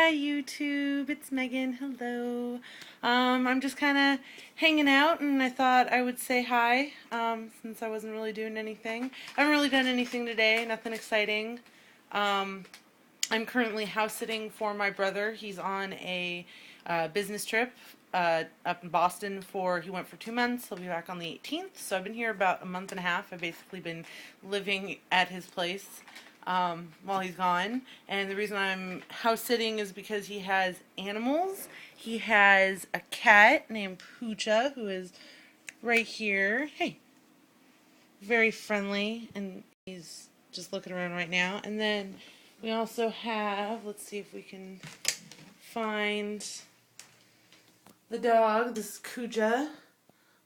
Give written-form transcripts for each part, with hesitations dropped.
Hi YouTube, it's Megan. Hello. I'm just kind of hanging out and I thought I would say hi since I wasn't really doing anything. I haven't really done anything today, nothing exciting. Um, I'm currently house sitting for my brother. He's on a business trip up in Boston he went for 2 months. He'll be back on the 18th. So I've been here about a month and a half. I've basically been living at his place while he's gone. And the reason I'm house sitting is because he has animals. He has a cat named Pooja who is right here. Hey, very friendly, and he's just looking around right now. And then we also have, let's see if we can find the dog. This is Kuja,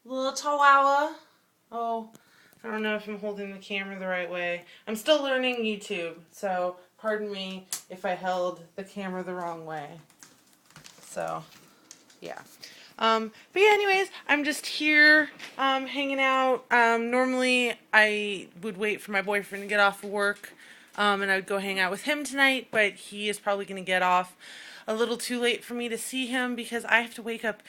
little chihuahua. Oh, I don't know if I'm holding the camera the right way. I'm still learning YouTube, so pardon me if I held the camera the wrong way. So, yeah. But yeah, anyways, I'm just here, hanging out. Normally I would wait for my boyfriend to get off of work, and I would go hang out with him tonight, but he is probably going to get off a little too late for me to see him because I have to wake up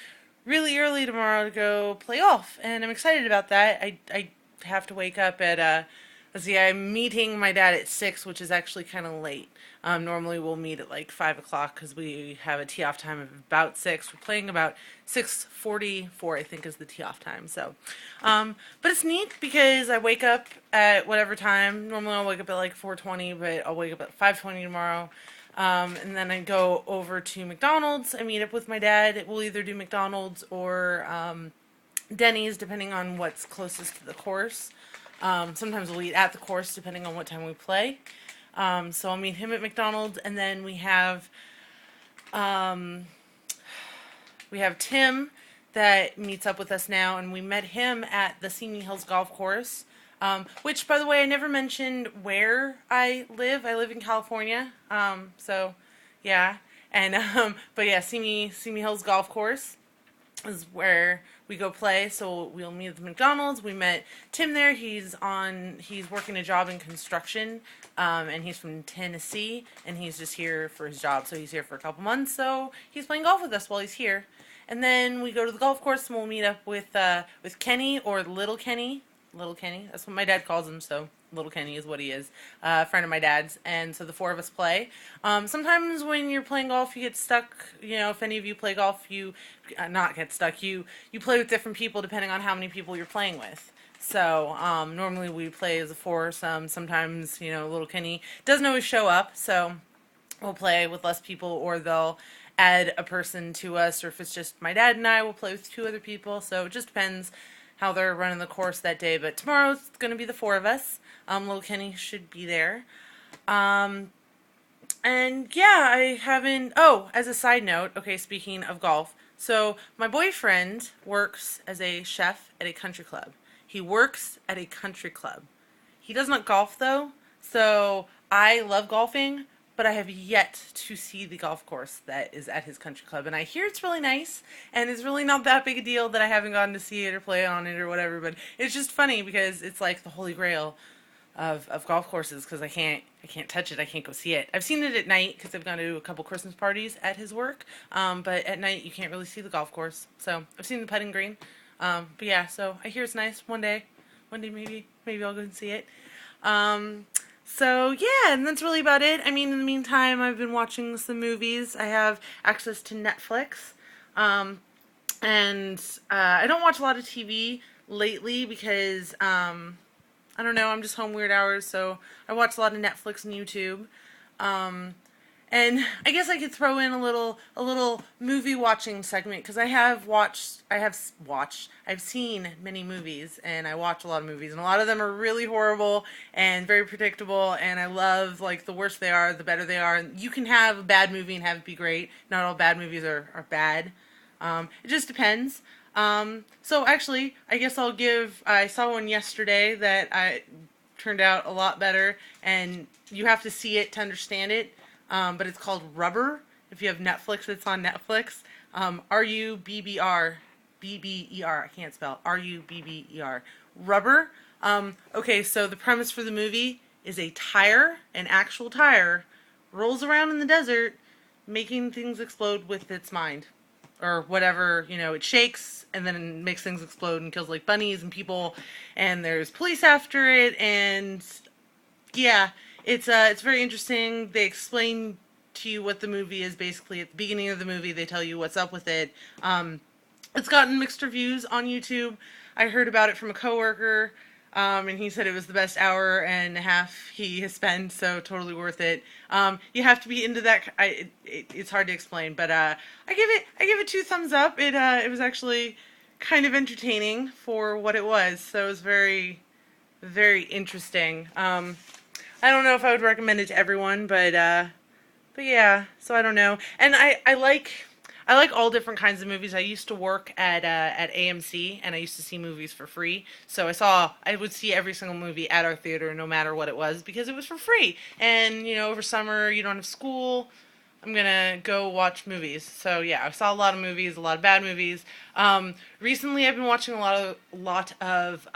really early tomorrow to go play golf, and I'm excited about that. I have to wake up at, let's see, I'm meeting my dad at 6, which is actually kind of late. Normally we'll meet at like 5 o'clock because we have a tee off time of about 6. We're playing about 6:44, I think, is the tee off time. So, but it's neat because I wake up at whatever time. Normally I'll wake up at like 4:20, but I'll wake up at 5:20 tomorrow. And then I go over to McDonald's. I meet up with my dad. We'll either do McDonald's or Denny's, depending on what's closest to the course. Sometimes we'll eat at the course, depending on what time we play. So I'll meet him at McDonald's, and then we have Tim that meets up with us now, and we met him at the Simi Hills Golf Course, which, by the way, I never mentioned where I live. I live in California, so yeah, and but yeah, Simi Hills Golf Course is where we go play. So we'll meet at the McDonald's. We met Tim there. He's working a job in construction, and he's from Tennessee, and he's just here for his job. So he's here for a couple months. So he's playing golf with us while he's here. And then we go to the golf course and we'll meet up with Kenny, or Little Kenny. Little Kenny. That's what my dad calls him. So Little Kenny is what he is. A friend of my dad's. And so the four of us play. Sometimes when you're playing golf, you get stuck. You know, if any of you play golf, you not get stuck. You play with different people depending on how many people you're playing with. So normally we play as a foursome. Sometimes, you know, Little Kenny doesn't always show up. So we'll play with less people, or they'll add a person to us, or if it's just my dad and I, we'll play with 2 other people. So it just depends how they're running the course that day. But tomorrow it's going to be the 4 of us. Little Kenny should be there. And yeah, I haven't... Oh, as a side note, okay, speaking of golf. So my boyfriend works as a chef at a country club. He works at a country club. He does not golf, though. So I love golfing, but I have yet to see the golf course that is at his country club. And I hear it's really nice, and it's really not that big a deal that I haven't gotten to see it or play on it or whatever. But it's just funny because it's like the holy grail of golf courses, because I can't touch it. I can't go see it. I've seen it at night because I've gone to a couple Christmas parties at his work. But at night you can't really see the golf course. So I've seen the putting green. But yeah, so I hear it's nice. One day maybe I'll go and see it. So yeah, and that's really about it. I mean, in the meantime, I've been watching some movies. I have access to Netflix, and I don't watch a lot of TV lately because I don't know, I'm just home weird hours, so I watch a lot of Netflix and YouTube. And I guess I could throw in a little movie watching segment, because I've seen many movies, and I watch a lot of movies, and a lot of them are really horrible and very predictable, and I love, like, the worse they are, the better they are. And you can have a bad movie and have it be great. Not all bad movies are bad. It just depends. So actually, I guess I saw one yesterday that turned out a lot better, and you have to see it to understand it. But it's called Rubber. If you have Netflix, it's on Netflix. Rubber. B-B-E-R. I can't spell. R-U-B-B-E-R. Rubber. Okay, so the premise for the movie is an actual tire, rolls around in the desert, making things explode with its mind. Or whatever, it shakes and then makes things explode and kills like bunnies and people, and there's police after it, and yeah, it's very interesting. They explain to you what the movie is basically at the beginning of the movie. They tell you what's up with it. It's gotten mixed reviews on YouTube. I heard about it from a coworker, and he said it was the best hour and a half he has spent, so totally worth it. You have to be into that. It's hard to explain, but I give it two thumbs up. It was actually kind of entertaining for what it was. So it was very, very interesting. I don't know if I would recommend it to everyone, but yeah. So I don't know, and I like all different kinds of movies. I used to work at AMC, and I used to see movies for free. So I would see every single movie at our theater, no matter what it was, because it was for free. And over summer you don't have school. I'm gonna go watch movies. So yeah, I saw a lot of movies, a lot of bad movies. Recently, I've been watching a lot of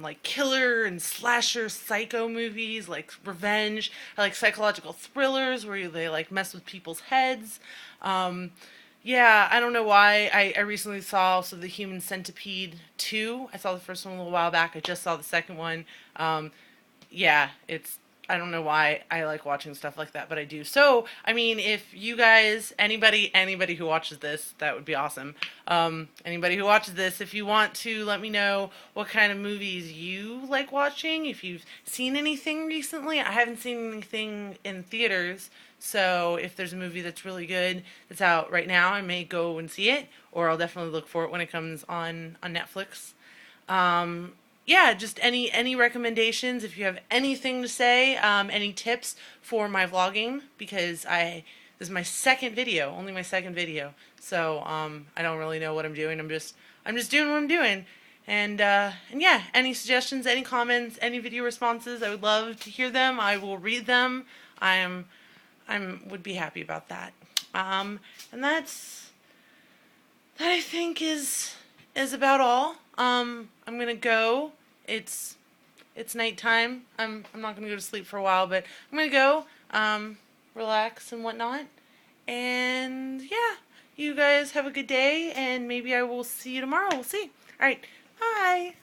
like killer and slasher psycho movies, like revenge. I like psychological thrillers where they like mess with people's heads. Yeah, I don't know why. I recently saw also The Human Centipede 2. I saw the first one a little while back. I just saw the second one. Yeah, I don't know why I like watching stuff like that, but I do. So, I mean, if you guys, anybody who watches this, that would be awesome. Anybody who watches this, if you want to let me know what kind of movies you like watching, if you've seen anything recently. I haven't seen anything in theaters, so if there's a movie that's really good that's out right now, I may go and see it, or I'll definitely look for it when it comes on Netflix. Yeah, just any recommendations. If you have anything to say, any tips for my vlogging, because this is my second video, only my second video, so I don't really know what I'm doing. I'm just doing what I'm doing, and yeah, any suggestions, any comments, any video responses, I would love to hear them. I will read them. Would be happy about that. And that I think is about all. I'm gonna go. It's nighttime. I'm not gonna go to sleep for a while, but I'm gonna go, relax and whatnot. And yeah, you guys have a good day, and maybe I will see you tomorrow. We'll see. All right, bye.